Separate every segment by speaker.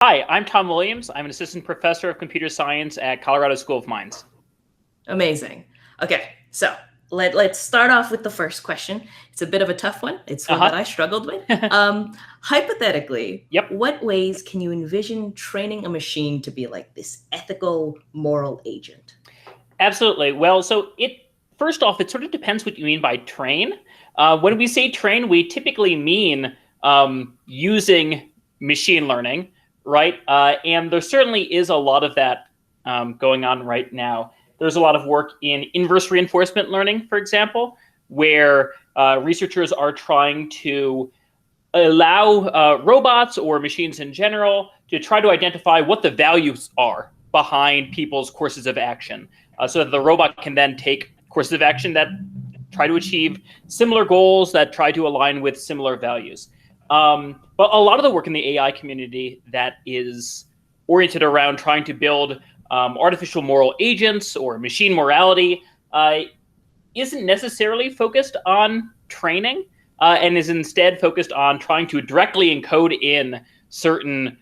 Speaker 1: Hi, I'm Tom Williams. I'm an assistant professor of computer science at Colorado School of Mines.
Speaker 2: Amazing. Okay, so let's start off with the first question. It's a bit of a tough one. It's one that
Speaker 1: Uh-huh.
Speaker 2: I struggled with. Hypothetically,
Speaker 1: Yep,
Speaker 2: what ways can you envision training a machine to be like this ethical, moral agent?
Speaker 1: absolutely. Well, so first off, it sort of depends what you mean by train. When we say train, we typically mean using machine learning, right? And there certainly is a lot of that going on right now. There's a lot of work in inverse reinforcement learning, for example, where researchers are trying to allow robots or machines in general to try to identify what the values are behind people's courses of action, so that the robot can then take courses of action that try to achieve similar goals, that try to align with similar values. But a lot of the work in the AI community that is oriented around trying to build artificial moral agents or machine morality isn't necessarily focused on training, and is instead focused on trying to directly encode in certain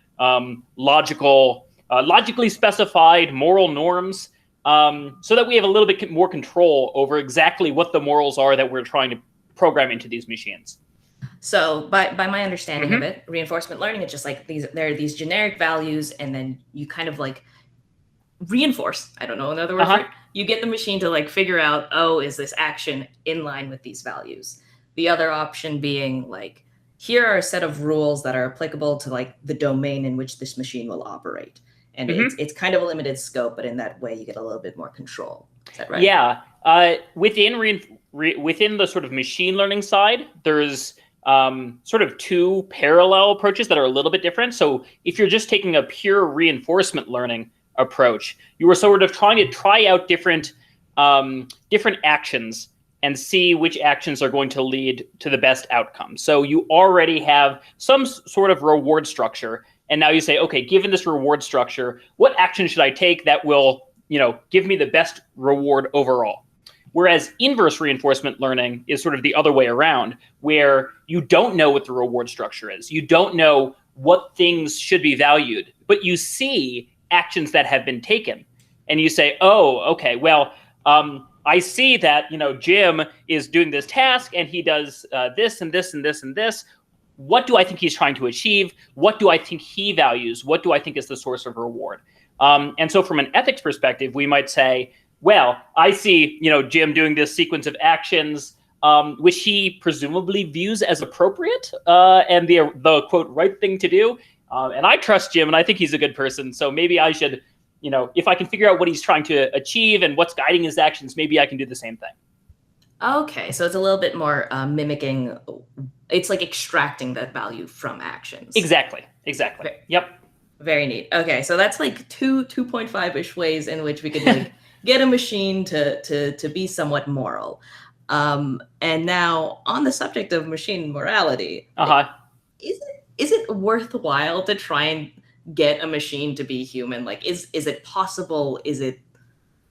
Speaker 1: logically specified moral norms, so that we have a little bit more control over exactly what the morals are that we're trying to program into these machines.
Speaker 2: So by my understanding of
Speaker 1: Mm-hmm.
Speaker 2: it, reinforcement learning is just like there are these generic values, and then you kind of like reinforce. I don't know another word for
Speaker 1: Uh-huh.
Speaker 2: it. You get the machine to like figure out, oh, is this action in line with these values? The other option being like, here are a set of rules that are applicable to like the domain in which this machine will operate. And it's
Speaker 1: Mm-hmm.
Speaker 2: it's kind of a limited scope, but in that way you get a little bit more control. Is that right?
Speaker 1: Yeah. Within the sort of machine learning side, there's sort of two parallel approaches that are a little bit different. So if you're just taking a pure reinforcement learning approach, you are sort of trying to try out different actions and see which actions are going to lead to the best outcome. So you already have some sort of reward structure, and now you say, okay, given this reward structure, what action should I take that will, give me the best reward overall? Whereas inverse reinforcement learning is sort of the other way around, where you don't know what the reward structure is. You don't know what things should be valued, but you see actions that have been taken. And you say, oh, okay, well, I see that, Jim is doing this task and he does this and this and this and this. What do I think he's trying to achieve? What do I think he values? What do I think is the source of reward? And so from an ethics perspective, we might say, well, I see, Jim doing this sequence of actions, which he presumably views as appropriate, and the quote right thing to do. And I trust Jim, and I think he's a good person. So maybe I should, if I can figure out what he's trying to achieve and what's guiding his actions, maybe I can do the same thing.
Speaker 2: Okay, so it's a little bit more mimicking. It's like extracting that value from actions.
Speaker 1: Exactly. Yep.
Speaker 2: Very neat. Okay, so that's like 2.5 ish ways in which we could like get a machine to be somewhat moral. And now on the subject of machine morality,
Speaker 1: Uh-huh.
Speaker 2: is it worthwhile to try and get a machine to be human? Like, is it possible? Is it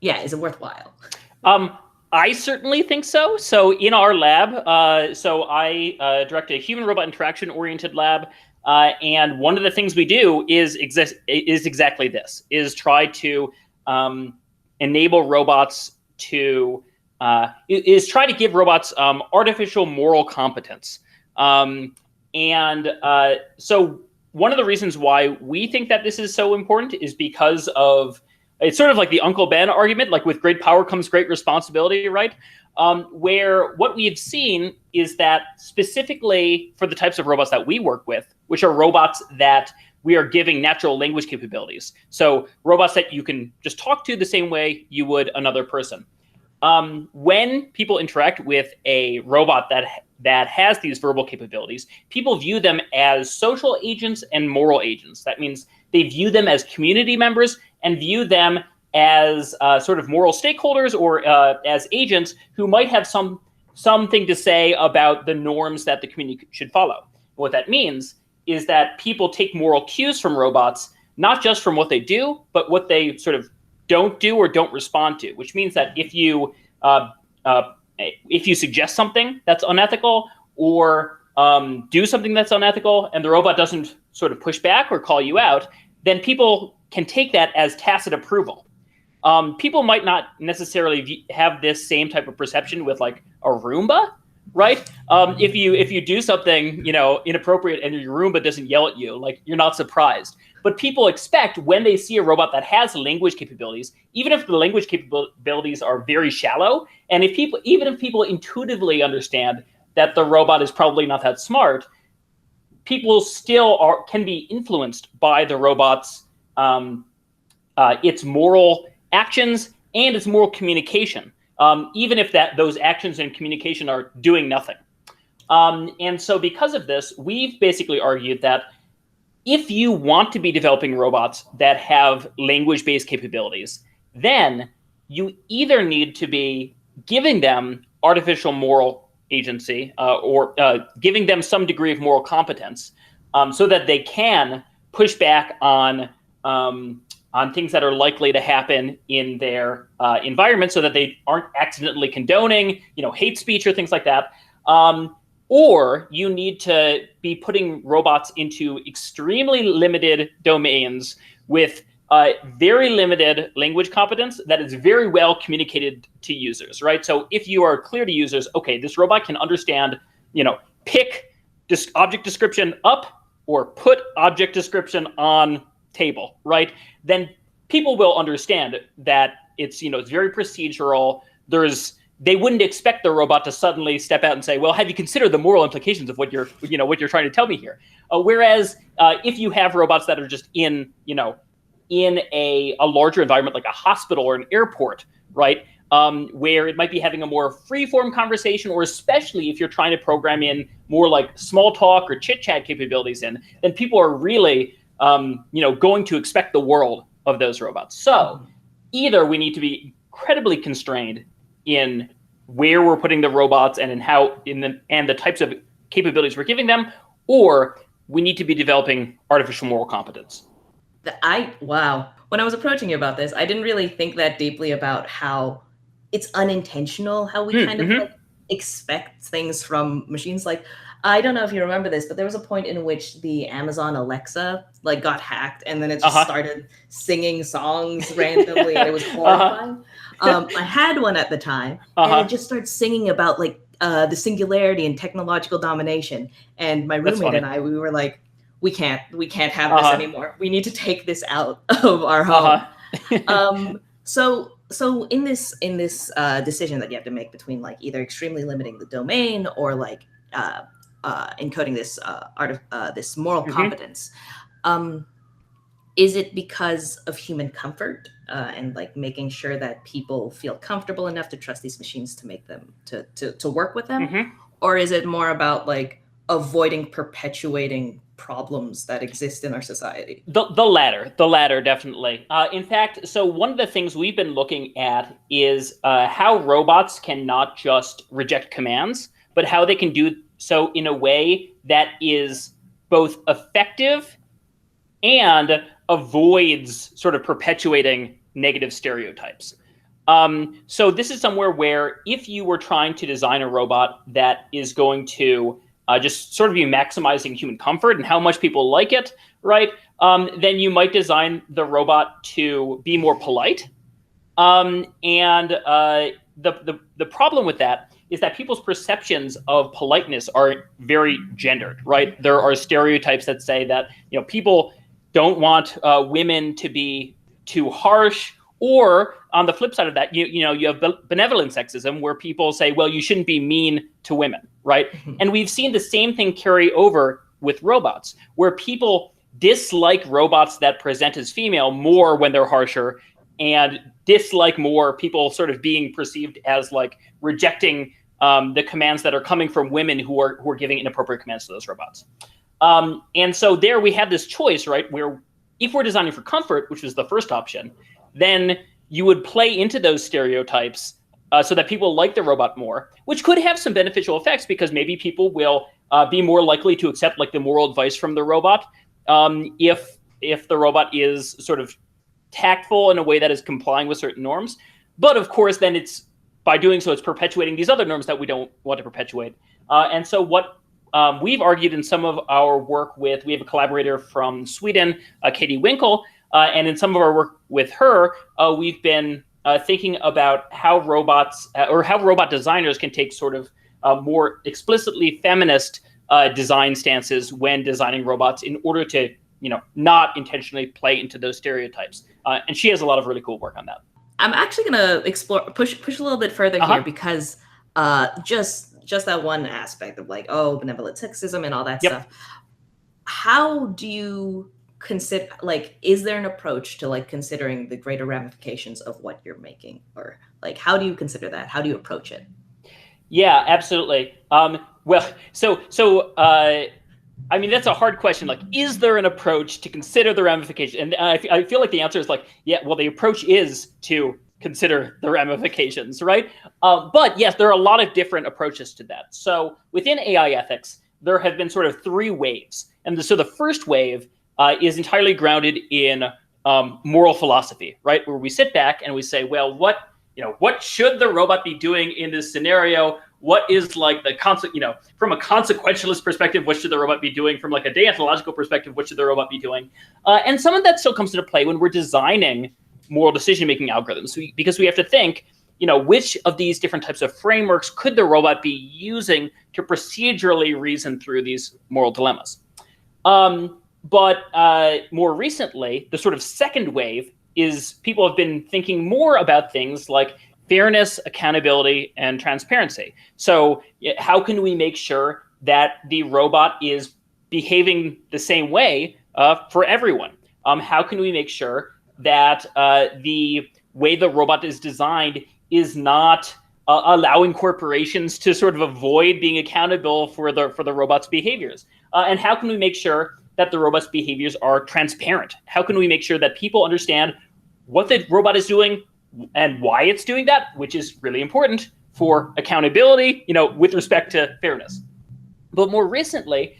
Speaker 2: worthwhile?
Speaker 1: Um, I certainly think so. So in our lab, so I direct a human robot interaction oriented lab. And one of the things we do is exactly this: is try to enable robots to is try to give robots artificial moral competence. And so one of the reasons why we think that this is so important is because of, it's sort of like the Uncle Ben argument, like with great power comes great responsibility, right? Where what we've seen is that specifically for the types of robots that we work with, which are robots that we are giving natural language capabilities. So robots that you can just talk to the same way you would another person. When people interact with a robot that has these verbal capabilities, people view them as social agents and moral agents. That means they view them as community members and view them as sort of moral stakeholders, or as agents who might have something to say about the norms that the community should follow. What that means is that people take moral cues from robots, not just from what they do, but what they sort of don't do or don't respond to. Which means that if you suggest something that's unethical, or do something that's unethical and the robot doesn't sort of push back or call you out, then people can take that as tacit approval. People might not necessarily have this same type of perception with like a Roomba, right? If you do something, inappropriate and your Roomba doesn't yell at you, like you're not surprised. But people expect when they see a robot that has language capabilities, even if the language capabilities are very shallow, and even if people intuitively understand that the robot is probably not that smart, people still can be influenced by the robot's its moral actions and its moral communication, even if those actions and communication are doing nothing. And so because of this, we've basically argued that if you want to be developing robots that have language-based capabilities, then you either need to be giving them artificial moral agency or giving them some degree of moral competence so that they can push back on things that are likely to happen in their environment so that they aren't accidentally condoning, hate speech or things like that. Or you need to be putting robots into extremely limited domains with very limited language competence that is very well communicated to users, right? So if you are clear to users, okay, this robot can understand, pick object description up or put object description on table, right? Then people will understand that it's very procedural. They wouldn't expect the robot to suddenly step out and say, well, have you considered the moral implications of what you're trying to tell me here? Whereas if you have robots that are just in a larger environment like a hospital or an airport, right, where it might be having a more free-form conversation, or especially if you're trying to program in more like small talk or chit-chat capabilities then people are really going to expect the world of those robots. So either we need to be incredibly constrained in where we're putting the robots and and the types of capabilities we're giving them, or we need to be developing artificial moral competence.
Speaker 2: Wow. When I was approaching you about this, I didn't really think that deeply about how it's unintentional, how we kind of like expect things from machines. Like, I don't know if you remember this, but there was a point in which the Amazon Alexa like got hacked, and then it just started singing songs randomly, and it was horrifying. I had one at the time, and it just started singing about like the singularity and technological domination. And my roommate and I, we were like, we can't have this anymore. We need to take this out of our home. So in this decision that you have to make between like either extremely limiting the domain or like encoding this moral competence, is it because of human comfort and like making sure that people feel comfortable enough to trust these machines to make them to work with them, or is it more about like avoiding perpetuating problems that exist in our society?
Speaker 1: The latter, definitely. In fact, so one of the things we've been looking at is how robots can not just reject commands, but how they can do so in a way that is both effective and avoids sort of perpetuating negative stereotypes. So this is somewhere where if you were trying to design a robot that is going to just sort of be maximizing human comfort and how much people like it, right? Then you might design the robot to be more polite. And the problem with that is that people's perceptions of politeness are very gendered, right? There are stereotypes that say that people don't want women to be too harsh. Or on the flip side of that, you have benevolent sexism where people say, well, you shouldn't be mean to women, right? And we've seen the same thing carry over with robots, where people dislike robots that present as female more when they're harsher, and dislike more people sort of being perceived as like rejecting the commands that are coming from women who are giving inappropriate commands to those robots. And so there we have this choice, right, where if we're designing for comfort, which was the first option, then you would play into those stereotypes so that people like the robot more, which could have some beneficial effects because maybe people will be more likely to accept like the moral advice from the robot if the robot is sort of tactful in a way that is complying with certain norms. But of course, then by doing so, it's perpetuating these other norms that we don't want to perpetuate. And so what we've argued in some of our work we have a collaborator from Sweden, Katie Winkle, and in some of our work with her, we've been thinking about how robots or how robot designers can take sort of more explicitly feminist design stances when designing robots in order to, not intentionally play into those stereotypes. And she has a lot of really cool work on that.
Speaker 2: I'm actually going to push a little bit further here, because just that one aspect of like, benevolent sexism and all that stuff. How do you consider, like, is there an approach to like considering the greater ramifications of what you're making, or like, how do you consider that? How do you approach it?
Speaker 1: Yeah, absolutely. I mean, that's a hard question. Like, is there an approach to consider the ramifications? And I feel like the answer is like, yeah, well, the approach is to consider the ramifications, right? But yes, there are a lot of different approaches to that. So within AI ethics, there have been sort of three waves. And so the first wave is entirely grounded in moral philosophy, right? Where we sit back and we say, well, what should the robot be doing in this scenario? What is like the from a consequentialist perspective, what should the robot be doing? From like a deontological perspective, what should the robot be doing? And some of that still comes into play when we're designing moral decision-making algorithms, because we have to think, which of these different types of frameworks could the robot be using to procedurally reason through these moral dilemmas? But more recently, the sort of second wave is people have been thinking more about things like fairness, accountability, and transparency. So how can we make sure that the robot is behaving the same way for everyone? How can we make sure that the way the robot is designed is not allowing corporations to sort of avoid being accountable for the robot's behaviors? And how can we make sure that the robot's behaviors are transparent? How can we make sure that people understand what the robot is doing and why it's doing that, which is really important for accountability, with respect to fairness? But more recently,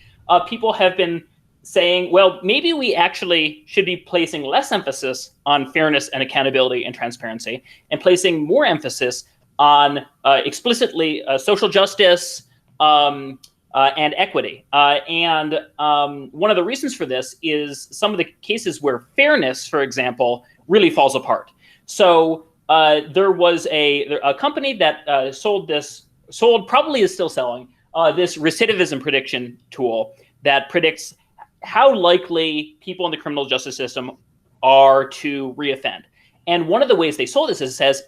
Speaker 1: people have been saying, well, maybe we actually should be placing less emphasis on fairness and accountability and transparency, and placing more emphasis on explicitly social justice and equity. And one of the reasons for this is some of the cases where fairness, for example, really falls apart. So there was a company that sold, probably is still selling, this recidivism prediction tool that predicts how likely people in the criminal justice system are to reoffend. And one of the ways they sold this is it says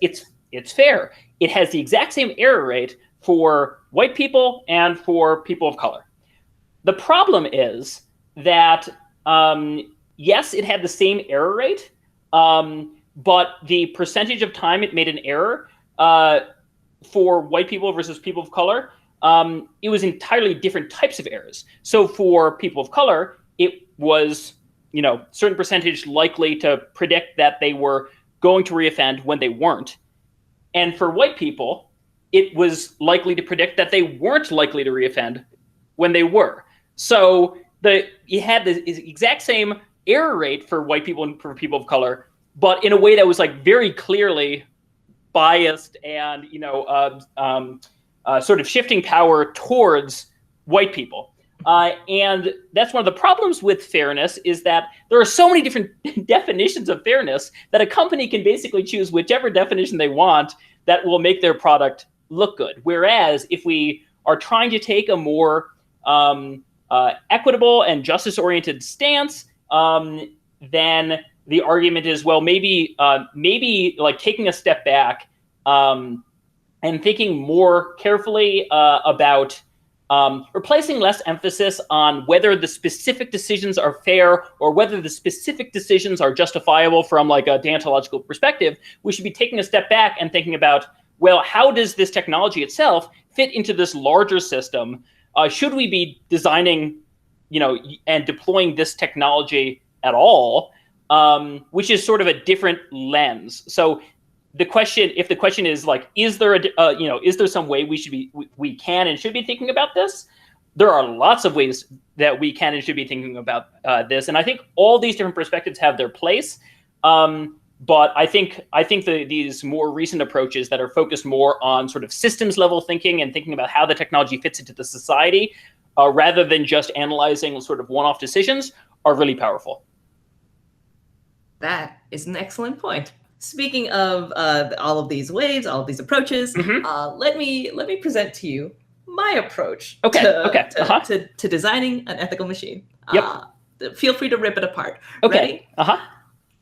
Speaker 1: it's fair. It has the exact same error rate for white people and for people of color. The problem is that, yes, it had the same error rate, but the percentage of time it made an error for white people versus people of color, it was entirely different types of errors. So for people of color, it was, certain percentage likely to predict that they were going to reoffend when they weren't. And for white people, it was likely to predict that they weren't likely to reoffend when they were. So you had the exact same error rate for white people and for people of color, but in a way that was like very clearly biased and sort of shifting power towards white people. And that's one of the problems with fairness, is that there are so many different definitions of fairness that a company can basically choose whichever definition they want that will make their product look good. Whereas if we are trying to take a more equitable and justice-oriented stance, then the argument is, well, maybe like taking a step back and thinking more carefully about or placing less emphasis on whether the specific decisions are fair or whether the specific decisions are justifiable from like a deontological perspective. We should be taking a step back and thinking about, well, how does this technology itself fit into this larger system? Should we be designing, and deploying this technology at all? Which is sort of a different lens. So if the question is like, is there is there some way we can and should be thinking about this? There are lots of ways that we can and should be thinking about this, and I think all these different perspectives have their place. But I think these more recent approaches that are focused more on sort of systems level thinking and thinking about how the technology fits into the society rather than just analyzing sort of one-off decisions, are really powerful.
Speaker 2: That is an excellent point. Speaking of all of these ways, all of these approaches, let me present to you my approach to designing an ethical machine. Feel free to rip it apart.
Speaker 1: Okay.
Speaker 2: Ready?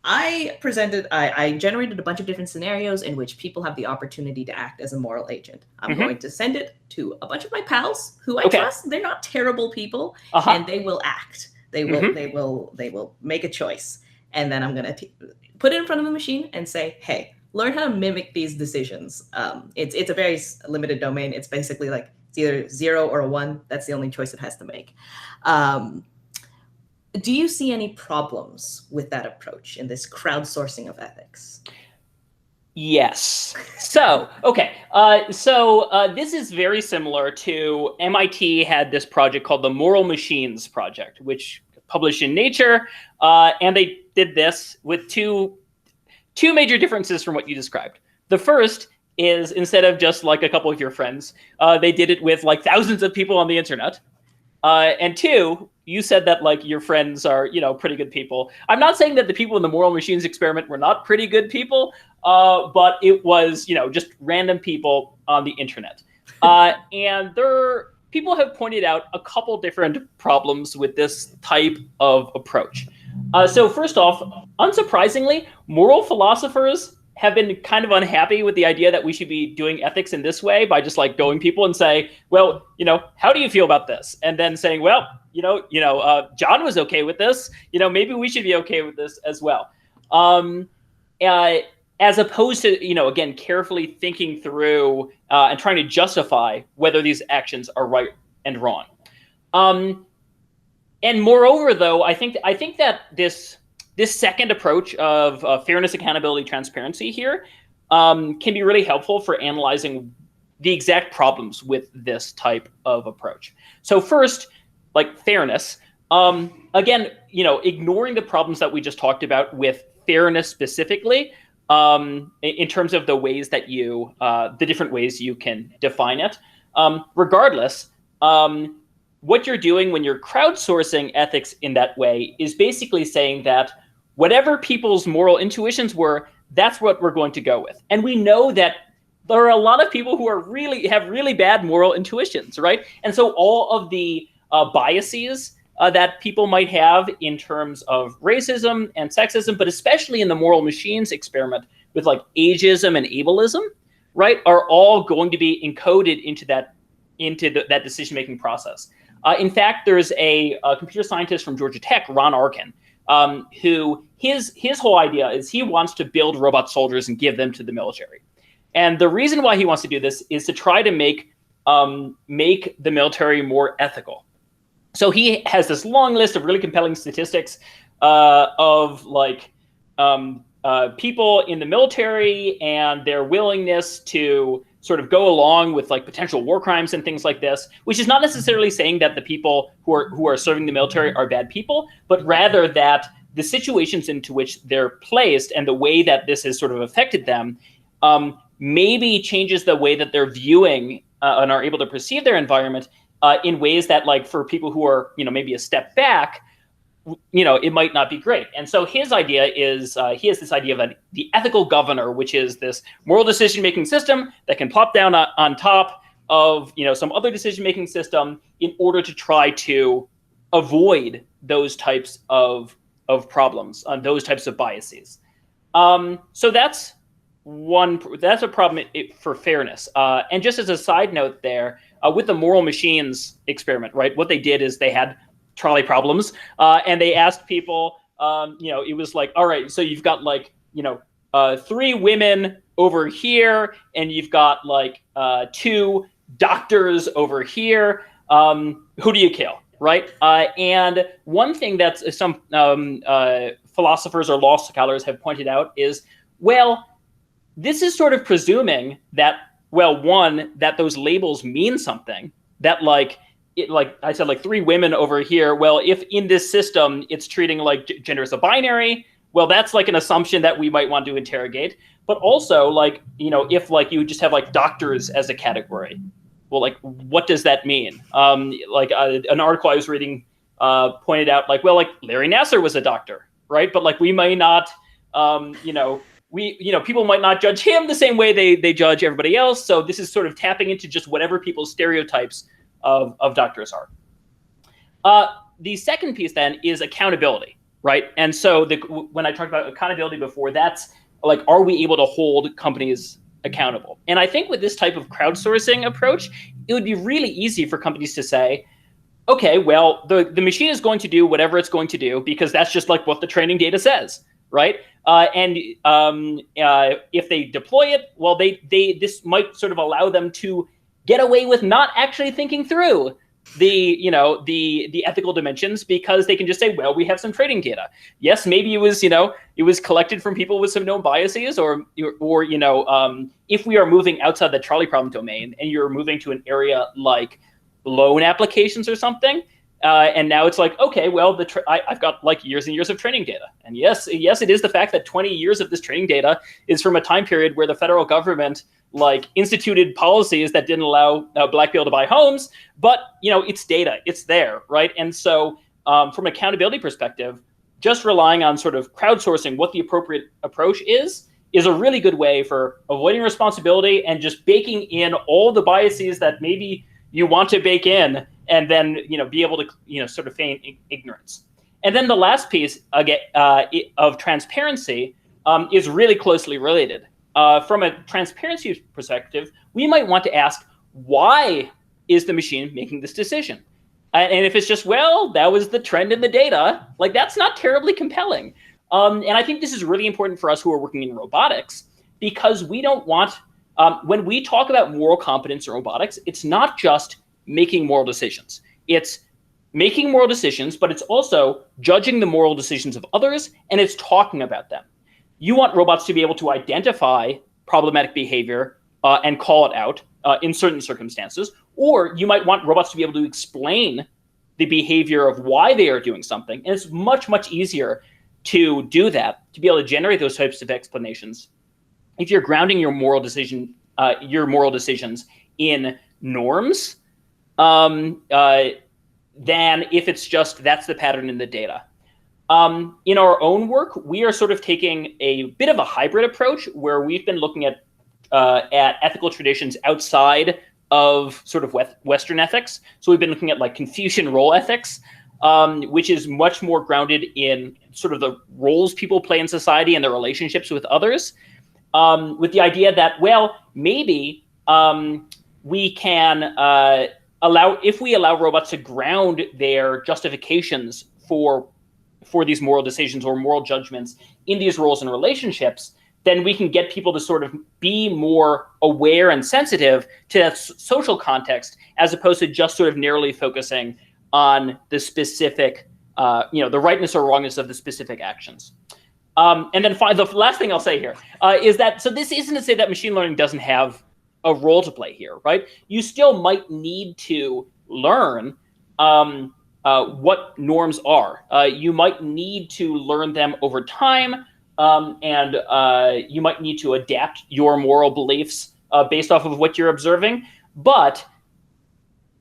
Speaker 2: I generated a bunch of different scenarios in which people have the opportunity to act as a moral agent. I'm going to send it to a bunch of my pals who I trust. They're not terrible people, and they will act. They will make a choice. And then I'm going to put it in front of the machine and say, hey, learn how to mimic these decisions. It's a very limited domain. It's basically like it's either 0 or a 1. That's the only choice it has to make. Do you see any problems with that approach in this crowdsourcing of ethics?
Speaker 1: Yes. So, this is very similar to MIT had this project called the Moral Machines Project, which published in Nature, and they did this with two major differences from what you described. The first is instead of just like a couple of your friends, they did it with like thousands of people on the internet. And two, you said that like your friends are, pretty good people. I'm not saying that the people in the Moral Machines experiment were not pretty good people, but it was, just random people on the internet. And people have pointed out a couple different problems with this type of approach. So first off, unsurprisingly, moral philosophers have been kind of unhappy with the idea that we should be doing ethics in this way by just like going people and say, well, how do you feel about this? And then saying, well, John was okay with this. Maybe we should be okay with this as well. As opposed to, again, carefully thinking through and trying to justify whether these actions are right and wrong. And moreover, though, I think that this second approach of fairness, accountability, transparency here can be really helpful for analyzing the exact problems with this type of approach. So first, like fairness, again, ignoring the problems that we just talked about with fairness specifically, in terms of the ways that the different ways you can define it. Regardless, what you're doing when you're crowdsourcing ethics in that way is basically saying that whatever people's moral intuitions were, that's what we're going to go with. And we know that there are a lot of people who have really bad moral intuitions, right? And so all of the biases that people might have in terms of racism and sexism, but especially in the Moral Machines experiment with like ageism and ableism, right, are all going to be encoded into that decision-making process. In fact, there's a computer scientist from Georgia Tech, Ron Arkin, who his whole idea is he wants to build robot soldiers and give them to the military. And the reason why he wants to do this is to try to make the military more ethical. So he has this long list of really compelling statistics of like people in the military and their willingness to sort of go along with like potential war crimes and things like this, which is not necessarily saying that the people who are serving the military are bad people, but rather that the situations into which they're placed and the way that this has sort of affected them maybe changes the way that they're viewing and are able to perceive their environment in ways that, like, for people who are, maybe a step back, it might not be great. And so his idea is, he has this idea of the ethical governor, which is this moral decision-making system that can plop down on top of, some other decision-making system in order to try to avoid those types of problems, those types of biases. So that's a problem for fairness. And just as a side note there, with the Moral Machines experiment, right, what they did is they had trolley problems, and they asked people, it was like, all right, so you've got like, 3 women over here, and you've got like 2 doctors over here. Who do you kill, right? And one thing that some philosophers or law scholars have pointed out is, well, this is sort of presuming that, well, one, that those labels mean something, that like I said, like 3 women over here. Well, if in this system it's treating like gender as a binary, well, that's like an assumption that we might want to interrogate. But also, like, if like you just have like doctors as a category, well, like, what does that mean? Like an article I was reading pointed out, like, well, like Larry Nassar was a doctor, right? But like we may not, people might not judge him the same way they judge everybody else. So this is sort of tapping into just whatever people's stereotypes of doctors are. The second piece then is accountability, right? And so when I talked about accountability before, that's like, are we able to hold companies accountable? And I think with this type of crowdsourcing approach, it would be really easy for companies to say, okay, well, the machine is going to do whatever it's going to do because that's just like what the training data says, right? If they deploy it, well, this might sort of allow them to get away with not actually thinking through the ethical dimensions, because they can just say, well, we have some training data. Yes, maybe it was collected from people with some known biases, or if we are moving outside the trolley problem domain and you're moving to an area like loan applications or something, and now it's like, okay, well, I've got like years and years of training data, and yes, it is the fact that 20 years of this training data is from a time period where the federal government like instituted policies that didn't allow Black people to buy homes, but it's data, it's there, right? And so from an accountability perspective, just relying on sort of crowdsourcing what the appropriate approach is a really good way for avoiding responsibility and just baking in all the biases that maybe you want to bake in, and then be able to sort of feign ignorance. And then the last piece again of transparency is really closely related. From a transparency perspective, we might want to ask, why is the machine making this decision? And if it's just, well, that was the trend in the data, like that's not terribly compelling. And I think this is really important for us who are working in robotics, because we don't want, when we talk about moral competence in robotics, it's not just making moral decisions. It's making moral decisions, but it's also judging the moral decisions of others, and it's talking about them. You want robots to be able to identify problematic behavior and call it out in certain circumstances, or you might want robots to be able to explain the behavior of why they are doing something. And it's much, much easier to do that, to be able to generate those types of explanations, if you're grounding your moral decisions in norms, than if it's just that's the pattern in the data. In our own work, we are sort of taking a bit of a hybrid approach where we've been looking at ethical traditions outside of sort of Western ethics. So we've been looking at like Confucian role ethics, which is much more grounded in sort of the roles people play in society and their relationships with others, with the idea that, well, maybe we can if we allow robots to ground their justifications for these moral decisions or moral judgments in these roles and relationships, then we can get people to sort of be more aware and sensitive to that social context, as opposed to just sort of narrowly focusing on the specific, the rightness or wrongness of the specific actions. And then the last thing I'll say here is that, so this isn't to say that machine learning doesn't have a role to play here, right? You still might need to learn what norms are. You might need to learn them over time, and you might need to adapt your moral beliefs based off of what you're observing. But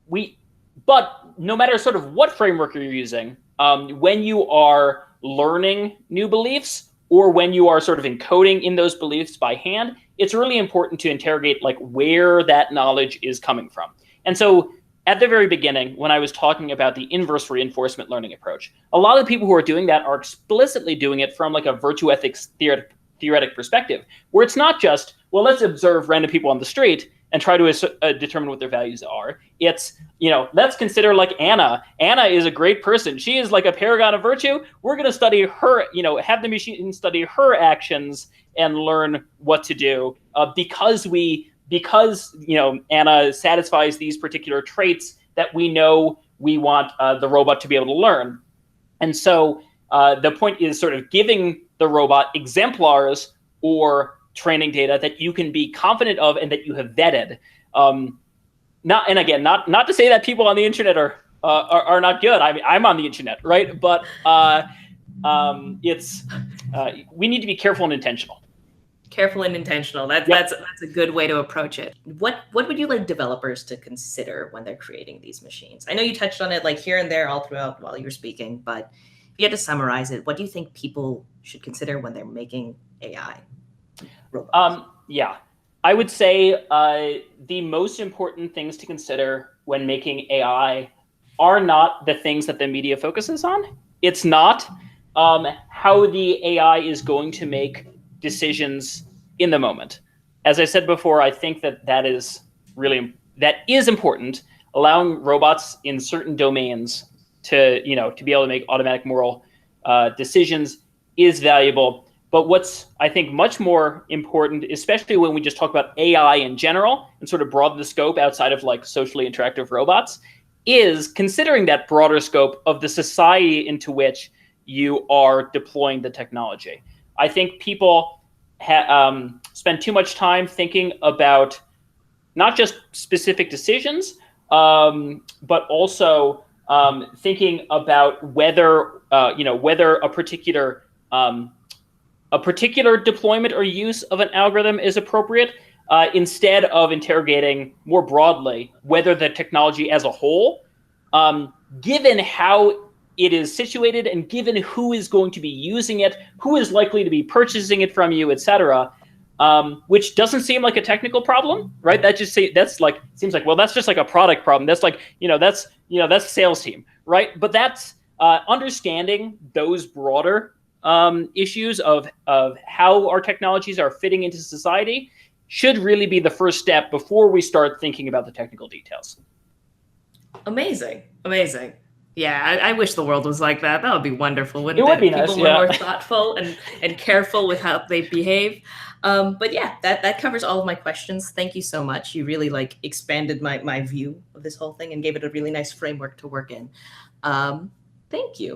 Speaker 1: no matter sort of what framework you're using, when you are learning new beliefs or when you are sort of encoding in those beliefs by hand, it's really important to interrogate like where that knowledge is coming from. And so at the very beginning, when I was talking about the inverse reinforcement learning approach, a lot of the people who are doing that are explicitly doing it from like a virtue ethics theoretic perspective, where it's not just, well, let's observe random people on the street and try to determine what their values are. It's, let's consider like Anna. Anna is a great person. She is like a paragon of virtue. We're going to study her, have the machine study her actions and learn what to do because Anna satisfies these particular traits that we know we want the robot to be able to learn. And so the point is sort of giving the robot exemplars or training data that you can be confident of and that you have vetted. Not to say that people on the internet are not good. I mean, I'm on the internet, right? But we need to be careful and intentional.
Speaker 2: Careful and intentional.
Speaker 1: Yep.
Speaker 2: That's a good way to approach it. What would you like developers to consider when they're creating these machines? I know you touched on it like here and there all throughout while you were speaking, but if you had to summarize it, what do you think people should consider when they're making AI robots?
Speaker 1: Yeah, I would say the most important things to consider when making AI are not the things that the media focuses on. It's not how the AI is going to make decisions in the moment. As I said before, I think that is important. Allowing robots in certain domains to be able to make automatic moral decisions is valuable. But what's, I think, much more important, especially when we just talk about AI in general and sort of broaden the scope outside of like socially interactive robots, is considering that broader scope of the society into which you are deploying the technology. I think people spend too much time thinking about not just specific decisions, but also thinking about whether a particular deployment or use of an algorithm is appropriate, instead of interrogating more broadly whether the technology as a whole, given how it is situated and given who is going to be using it, who is likely to be purchasing it from you, et cetera, which doesn't seem like a technical problem, right? Seems like, well, that's just like a product problem. That's like, that's sales team, right? But that's understanding those broader issues of how our technologies are fitting into society should really be the first step before we start thinking about the technical details.
Speaker 2: Amazing. Yeah, I wish the world was like that. That would be wonderful, wouldn't
Speaker 1: it? It would be
Speaker 2: People
Speaker 1: nice,
Speaker 2: were
Speaker 1: yeah.
Speaker 2: more thoughtful and careful with how they behave. But yeah, that covers all of my questions. Thank you so much. You really like expanded my view of this whole thing and gave it a really nice framework to work in. Thank you.